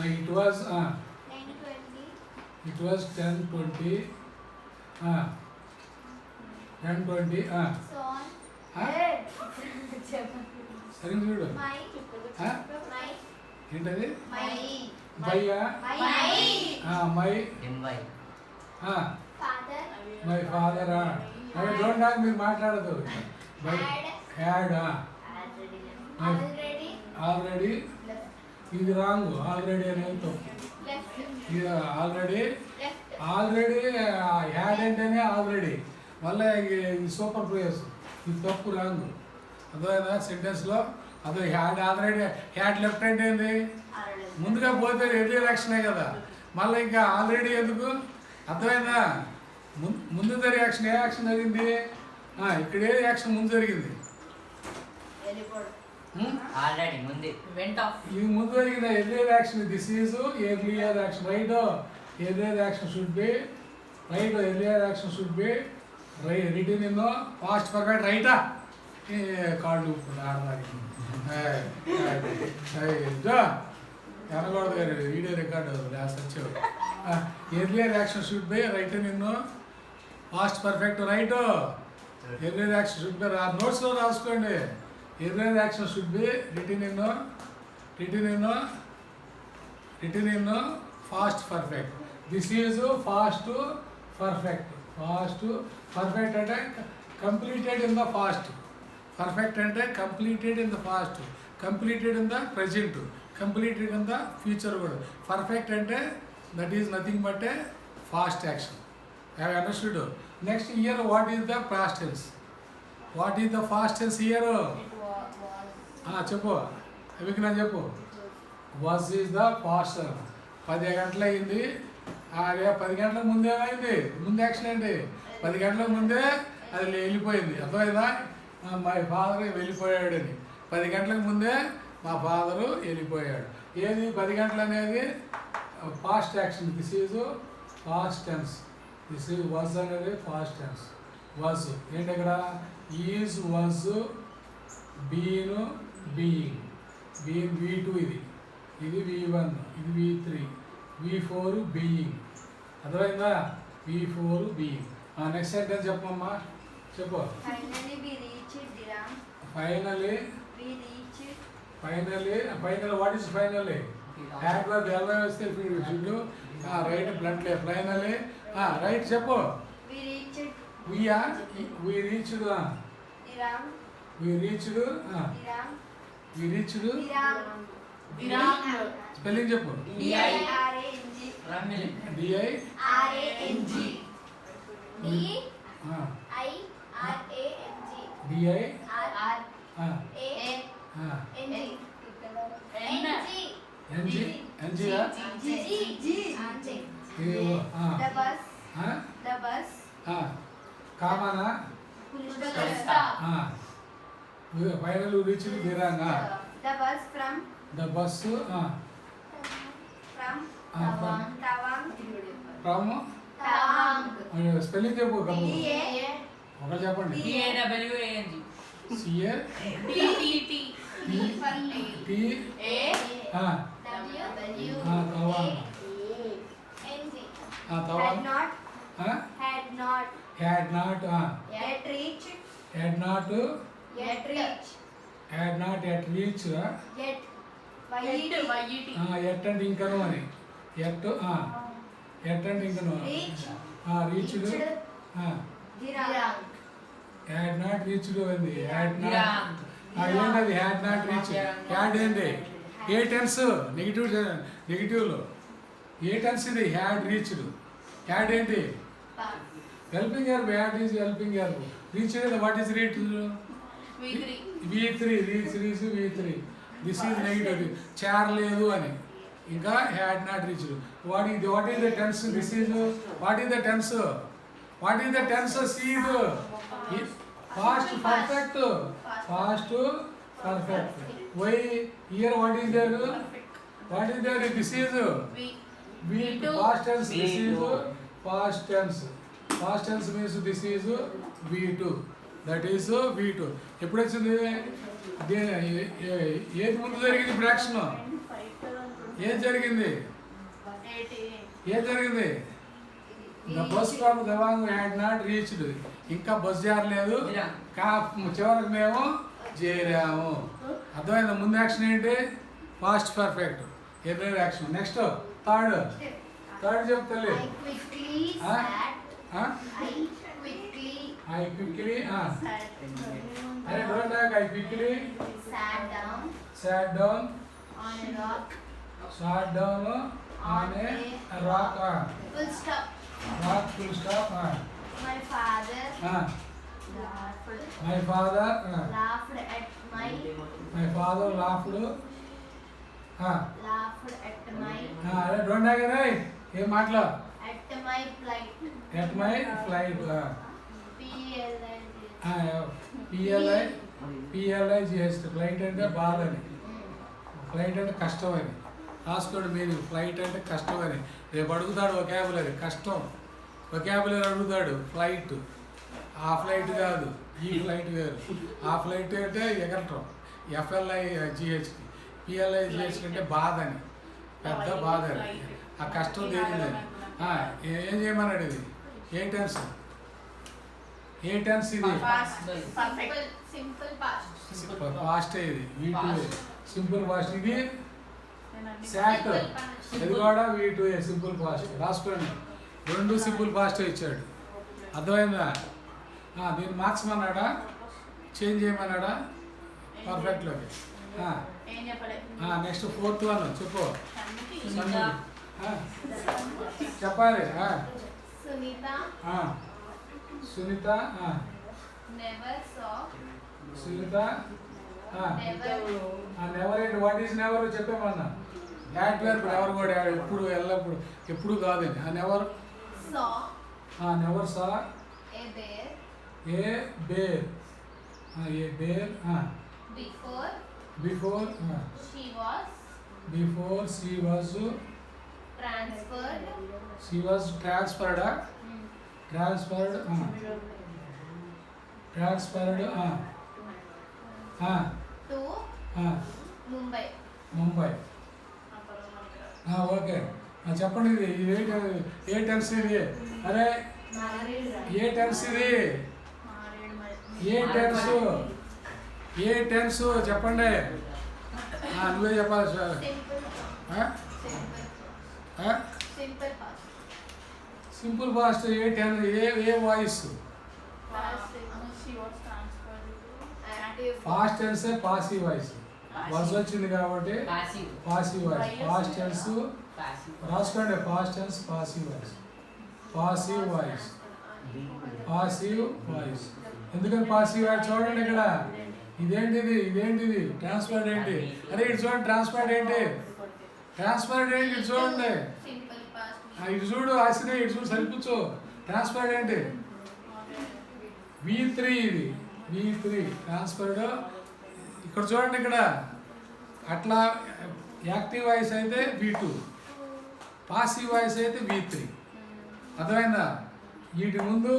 It was 10:20. it was 10:20. 10:20. So on. సరిగ్గా చూడు. My. My. ఏంటది? My. Bayya. My. Father. My ఫాదరా. అవి don't talk, మీరు మాట్లాడదు. హ్యాడ్. Already. ఆల్రెడీ. ఇది రాంగ్. ఆల్రెడీ అనేది తప్పు. Left. ఇది ఆల్రెడీ. Left. ఆల్రెడీ హ్యాడ్ అంటేనే ఆల్రెడీ. మళ్ళీ ఇది సూపర్ ప్లేస్. ఇది తప్పు రాంగ్. అర్థమైందా సెంటెన్స్లో? అదో హ్యాడ్ ఆల్రెడీ. హ్యాడ్ లెఫ్ట్ అంటే ఏంది? ముందుగా పోతే ఎర్లీ యాక్షనే కదా. మళ్ళీ ఇంకా ఆల్రెడీ ఎందుకు? అర్థమైందా? ముందు జరిగే యాక్షన్ ఏ యాక్షన్ జరిగింది? ఇక్కడ ఏ యాక్షన్ ముందు జరిగింది? ఇది ముందు జరిగిన earlier action. This is earlier action. Right. Earlier action should be right. Earlier action should be written in past perfect. రైటా? కాళ్ళు ఆడదానికి అనకూడదు గారు. వీడియో రికార్డు వచ్చేవారు. Earlier action should be written in past perfect. Right. Earlier action should be నోట్స్లో రాసుకోండి. Earlier action should be written in past perfect. This is past perfect. Past perfect అంటే completed in the past. Perfect అంటే completed in the past, completed in the present, completed in the future కూడా. Perfect అంటే that is nothing but a past action. Have understood? Next here what is the past tense? What is the past tense here? చెప్పు విజ్ఞాన్ చెప్పు. Was is the past. 10 గంటలు అయింది. 10 గంటల ముందే ఏమైంది? ముందు యాక్షన్ ఏంటి? 10 గంటల ముందే అది వెళ్ళిపోయింది. అర్థమైందా? మా ఫాదర్ వెళ్ళిపోయాడని. 10 గంటలకు ముందే మా ఫాదరు వెళ్ళిపోయాడు. ఏది 10 గంటలు అనేది? Past action. This is past tense. This is was అనేది పాస్ట్ టెన్స్. వాజ్ ఏంటి ఇక్కడ? Is, was, been, being. Being V2 ఇది V1, ఇది V3, V4 బీయింగ్. అర్థమైందా? V4 being. నెక్స్ట్ సెంటెన్స్ చెప్పమ్మా. చెప్పు. Finally we reached Diram. Finally. We reached. Final what is finally? Had verb ఎలా వస్తే చూడు. రైట్ బ్లంట్ లే. ఫైనలీ రైట్ చెప్పు. We reached we reached Diram. we reached Diram. we reached Diram. Spelling చెప్పు. DIRANG. DIRANG. The bus. కామానా? Final reached Dirang. The bus from the bus Tawang. Spelling చెప్పు. ఒకటి చెప్పండి. CA T Tawang. Had not had not yet reached. had not Yet reached. had not yet reached. Yet. Yet అంటే ఇంకను అని. Yet అంటే ఇంకను. Reached. Diram. Had not reached అంది. Had not ఏంటది? Had not reach. హ్యాడ్ ఏంటి? ఏ టెన్స్? నెగిటివ్లో ఏ టెన్స్ ఇది? Had reached. హ్యాడ్ ఏంటి? Helping verb. Had is helping verb. Reached what is reached? V3. Reach V3. This is negative. చేరలేదు అని. ఇంకా had not reached. What is the tense? This is what is the tense? సీజ్ past perfect. Why here what is there? This is V2. Past tense. This is past tense. Past tense means this is V2. That is V2. ఎప్పుడు వచ్చింది? ఏది ముందు జరిగింది? ఇప్పుడు action ఏం జరిగింది? ఏం జరిగింది? The bus from Tawang had not reached. ఇంకా బస్ చేరలేదు, చివరికి మేము చేరాము. అర్థమైందా? ముందు యాక్షన్ ఏంటి? Past perfect, earlier action. Next third చెప్తలే. I quickly అరే don't talk. I quickly sat down on a rock. sat down on a rock. Full stop. rock full stop. My father laughed my father laughed at my laughed at my అరే don't talk. అరే ఏం మాట్లా? at my flight. at my flight. PLIGHT. Flight అంటే బాధ అని, flight అంటే కష్టం అని రాసుకోండి మీరు. ఫ్లైట్ అంటే కష్టం అని. రేపు అడుగుతాడు వొకాబులరీ, కష్టం వొకాబులరీ అడుగుతాడు. ఫ్లైట్ ఆ ఫ్లైట్ కాదు, ఈ ఫ్లైట్ వేరు. ఆ ఫ్లైట్ అంటే ఎగరటం, FLIGHT. PLIGHT అంటే బాధ అని, పెద్ద బాధ అని, ఆ కష్టం తీరిందని. ఏం చేయమన్నాడు? ఇది ఏ టెన్స్? ఏ టెన్స్ ఇది? ఫాస్ట్. ఇది V2A సింపుల్ ఫాస్ట్. ఇది శాట్, ఇది కూడా V2A సింపుల్ ఫాస్ట్. రాసుకోండి, రెండు సింపుల్ ఫాస్ట్ ఇచ్చాడు. అర్థమైందా? దీన్ని మార్క్స్ అన్నాడా, చేంజ్ చేయమన్నాడా పర్ఫెక్ట్లోకి? నెక్స్ట్ ఫోర్త్ వన్ చెప్పు. చెప్పాలి. సునీత నెవర్ ఏంటి? వాట్ ఈస్ నెవర్ చెప్పేమన్నా? యాక్ట్ వర్బ్ నెవర్ కూడా ఎప్పుడు, ఎల్లప్పుడు, ఎప్పుడు కాదండి. Never never saw a bear. A bear before she was transferred to Mumbai. Okay చెప్పండి. ఇది ఏ టెన్స్ ఇది? అరే ఏ టెన్స్ ఇది? ఏ టెన్స్ చెప్పండి. నువ్వే చెప్పాలి సార్. Simple past. ఏ టెన్? ఏ voice? Past tense passive voice. వర్స్ వచ్చింది కాబట్టి పాసివ్ వాయిస్. ఫాస్ట్ టెన్స్ రాసుకోండి. Past tense passive voice. Passive voice. ఎందుకని పాసివ్ వాయిస్? చూడండి ఇక్కడ. ఇదేంటిది? ట్రాన్స్పరెంట్ ఏంటి? అరే ఇటు చూడండి. ట్రాన్స్పరెంట్ ఏంటి? ఇటు చూడండి. ఇటు చూడు ఆశనే, ఇటు చూడు సరిపుచ్చు. ట్రాన్స్పరెంట్ ఏంటి? V3. ఇది V3 ట్రాన్స్పరెంట్. ఇక్కడ చూడండి. ఇక్కడ అట్లా యాక్టివ్ వాయిస్ అయితే V2, పాసివ్ వాయిస్ అయితే V3. అర్థమైందా? వీటి ముందు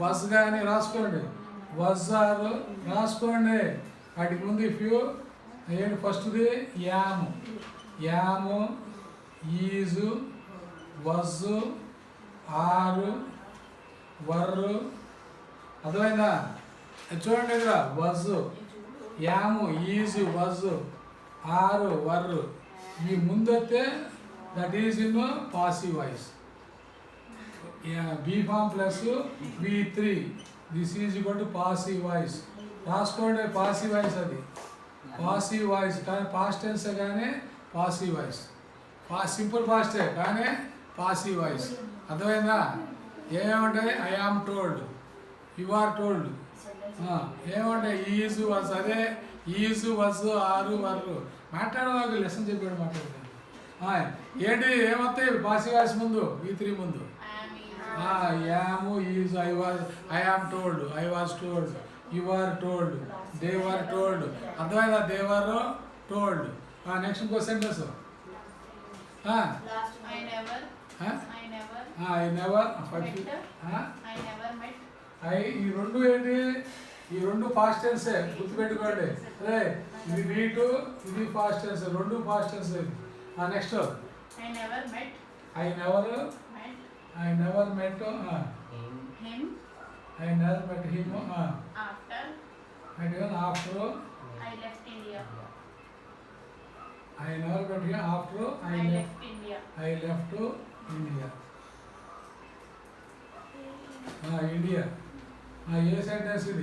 వజ్ కానీ రాసుకోండి. వజ్ ఆర్ రాసుకోండి. వాటికి ముందు ఇఫ్ యూ ఏంటి? ఫస్ట్ది యాము, ఈజు, వజ్, ఆరు, వర్రు. అర్థమైందా? చూడండి ఇక్కడ వజ్, యాము, ఈజు, వజ్, ఆరు, వర్రు. ఈ ముందు వస్తే that is in passive voice. Be form plus V3. This is equal to passive voice. రాసుకోండి. పాసివ్ వాయిస్ అది పాసివ్ వాయిస్. కానీ పాస్ట్ టెన్స్ కానీ పాసివ్ వాయిస్. సింపుల్ ఫాస్టే కానీ పాసివ్ వాయిస్. అర్థమైందా? ఏమంటాయి? I am told, you are told. ఏమంటాయి? Is, was. అదే ఈజ్, వజ్, ఆరు, వర్రు. మాట్లాడేవాళ్ళు లెసన్ చెప్పాడు. మాట్లాడతాను ఏంటి? ఏమొస్తాయి పాసివ్ వాయిస్ ముందు? V3 ముందు am, is, I am told, I was told, you are told, they were told. అర్థమైందా? They were told. నెక్స్ట్ ఇంకో సెంటెన్స్. ఐ నెవర్ ఈ రెండు ఏంటి? ఈ రెండు ఫాస్ట్ టెన్సే, గుర్తుపెట్టుకోండి. అరే ఇది V2, ఇది ఫాస్ట్ టెన్స్, రెండు past tense. Next I never met I never met met him I never met him after after I left India. I never met him after I left India. I left India India ఏ sentence ఇది